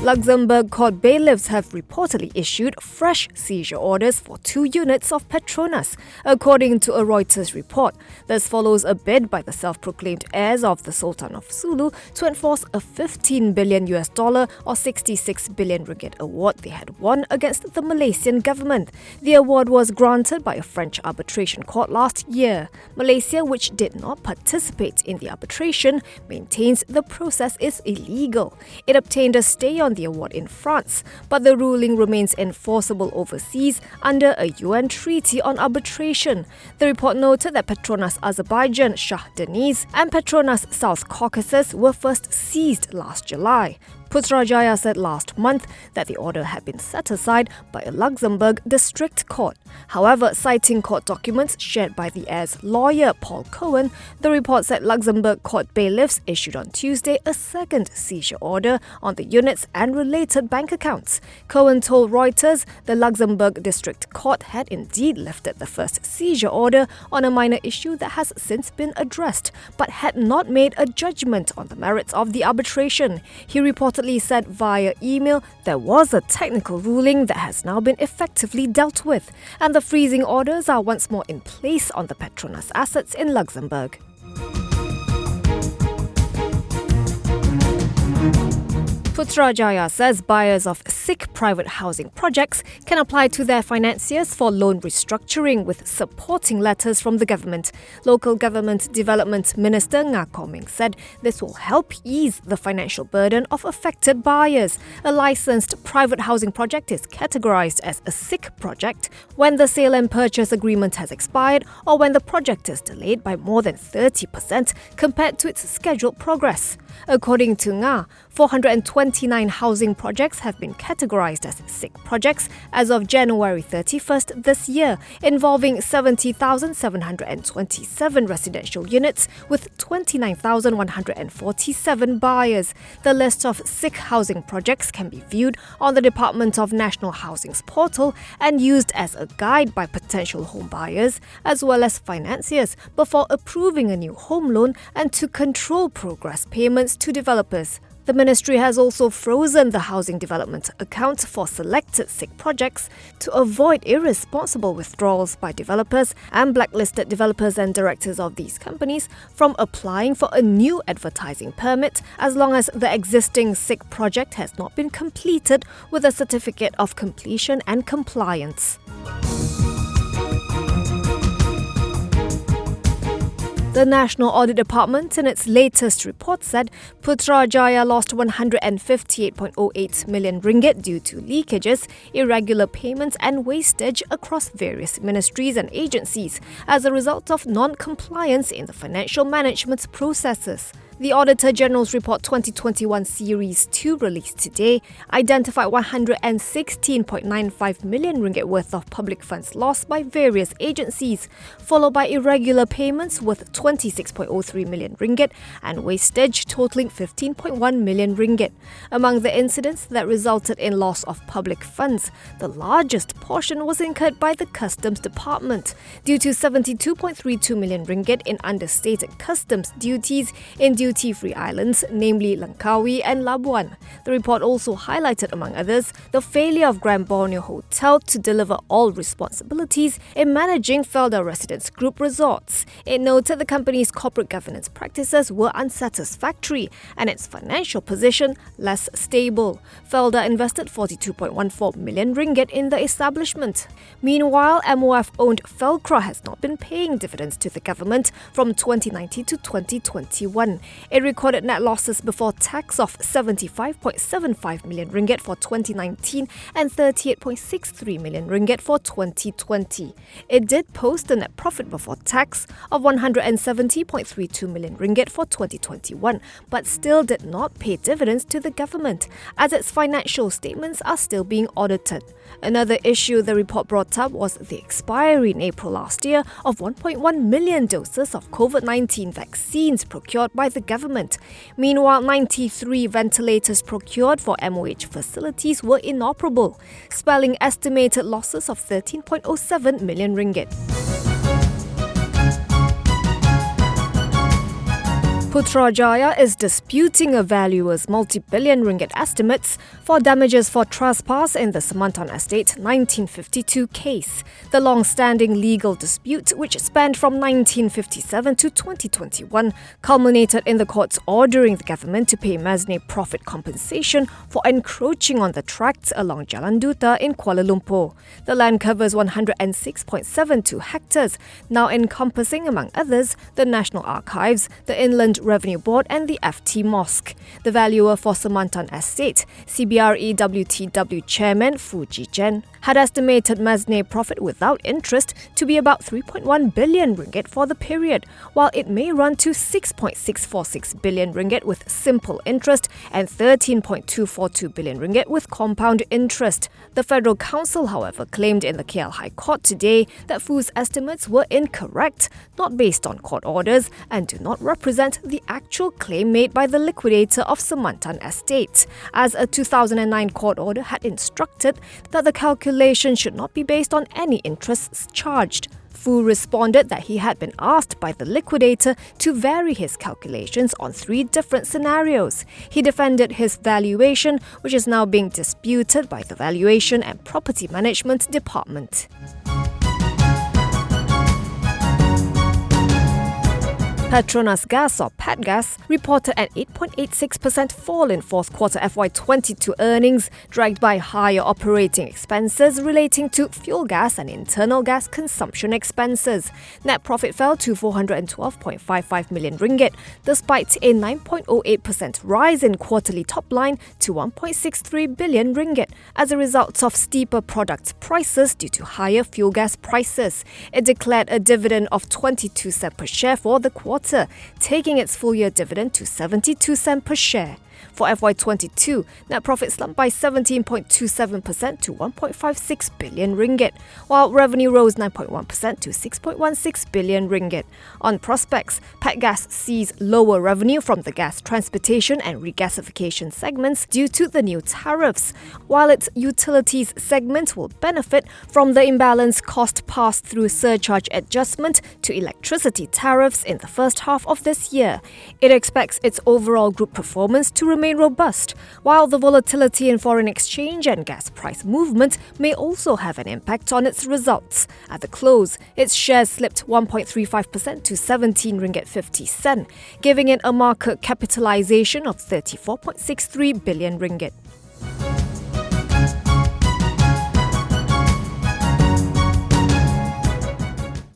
Luxembourg court bailiffs have reportedly issued fresh seizure orders for 2 units of Petronas, according to a Reuters report. This follows a bid by the self-proclaimed heirs of the Sultan of Sulu to enforce a $15 billion or 66 billion ringgit award they had won against the Malaysian government. The award was granted by a French arbitration court last year. Malaysia, which did not participate in the arbitration, maintains the process is illegal. It obtained a stay on the award in France, but the ruling remains enforceable overseas under a UN treaty on arbitration. The report noted that Petronas Azerbaijan, Shah Deniz, and Petronas South Caucasus were first seized last July. Putrajaya said last month that the order had been set aside by a Luxembourg district court. However, citing court documents shared by the heir's lawyer, Paul Cohen, the report said Luxembourg court bailiffs issued on Tuesday a second seizure order on the units and related bank accounts. Cohen told Reuters the Luxembourg district court had indeed lifted the first seizure order on a minor issue that has since been addressed, but had not made a judgment on the merits of the arbitration. He reportedly said via email there was a technical ruling that has now been effectively dealt with, and the freezing orders are once more in place on the Petronas assets in Luxembourg. Putrajaya says buyers of SIC private housing projects can apply to their financiers for loan restructuring with supporting letters from the government. Local Government Development Minister Nga Koming said this will help ease the financial burden of affected buyers. A licensed private housing project is categorized as a SIC project when the sale and purchase agreement has expired or when the project is delayed by more than 30% compared to its scheduled progress. According to Nga, 429 housing projects have been categorized as SIC projects as of January 31st this year, involving 70,727 residential units with 29,147 buyers. The list of SIC housing projects can be viewed on the Department of National Housing's portal and used as a guide by potential home buyers as well as financiers before approving a new home loan and to control progress payments to developers. The ministry has also frozen the housing development account for selected SIC projects to avoid irresponsible withdrawals by developers and blacklisted developers and directors of these companies from applying for a new advertising permit as long as the existing SIC project has not been completed with a certificate of completion and compliance. The National Audit Department in its latest report said Putrajaya lost 158.08 million ringgit due to leakages, irregular payments and wastage across various ministries and agencies as a result of non-compliance in the financial management processes. The Auditor General's Report 2021 Series 2 released today identified 116.95 million ringgit worth of public funds lost by various agencies, followed by irregular payments worth 26.03 million ringgit and wastage totaling 15.1 million ringgit. Among the incidents that resulted in loss of public funds, the largest portion was incurred by the Customs Department due to 72.32 million ringgit in understated customs duties in duty-free islands, namely Langkawi and Labuan. The report also highlighted, among others, the failure of Grand Borneo Hotel to deliver all responsibilities in managing Felda Residence Group resorts. It noted the company's corporate governance practices were unsatisfactory and its financial position less stable. Felda invested 42.14 million ringgit in the establishment. Meanwhile, MOF-owned Felcra has not been paying dividends to the government from 2019 to 2021. It recorded net losses before tax of 75.75 million ringgit for 2019 and 38.63 million ringgit for 2020. It did post a net profit before tax of 170.32 million ringgit for 2021, but still did not pay dividends to the government, as its financial statements are still being audited. Another issue the report brought up was the expiry in April last year of 1.1 million doses of COVID-19 vaccines procured by the government. Meanwhile, 93 ventilators procured for MOH facilities were inoperable, spelling estimated losses of 13.07 million ringgit. Putrajaya is disputing a valuer's multi-billion ringgit estimates for damages for trespass in the Semantan Estate 1952 case. The long-standing legal dispute, which spanned from 1957 to 2021, culminated in the courts ordering the government to pay Masne profit compensation for encroaching on the tracts along Jalan Duta in Kuala Lumpur. The land covers 106.72 hectares, now encompassing, among others, the National Archives, the Inland Revenue Board and the FT Mosque. The valuer for Semantan Estate, CBRE WTW Chairman Fu Jichen, had estimated Masne profit without interest to be about 3.1 billion ringgit for the period, while it may run to 6.646 billion ringgit with simple interest and 13.242 billion ringgit with compound interest. The Federal Council, however, claimed in the KL High Court today that Fu's estimates were incorrect, not based on court orders, and do not represent the actual claim made by the liquidator of Semantan Estate, as a 2009 court order had instructed that the calculation should not be based on any interests charged. Fu responded that he had been asked by the liquidator to vary his calculations on 3 different scenarios. He defended his valuation, which is now being disputed by the Valuation and Property Management Department. Petronas Gas or PetGas reported an 8.86% fall in fourth quarter FY22 earnings, dragged by higher operating expenses relating to fuel gas and internal gas consumption expenses. Net profit fell to 412.55 million ringgit, despite a 9.08% rise in quarterly top line to 1.63 billion ringgit as a result of steeper product prices due to higher fuel gas prices. It declared a dividend of 22 cents per share for the quarter, taking its full-year dividend to 72 cents per share. For FY22, net profit slumped by 17.27% to 1.56 billion ringgit, while revenue rose 9.1% to 6.16 billion ringgit. On prospects, PetGas sees lower revenue from the gas transportation and regasification segments due to the new tariffs, while its utilities segment will benefit from the imbalance cost pass-through surcharge adjustment to electricity tariffs in the first half of this year. It expects its overall group performance to remain robust, while the volatility in foreign exchange and gas price movement may also have an impact on its results. At the close, its shares slipped 1.35% to 17 ringgit 50 cent, giving it a market capitalization of 34.63 billion ringgit.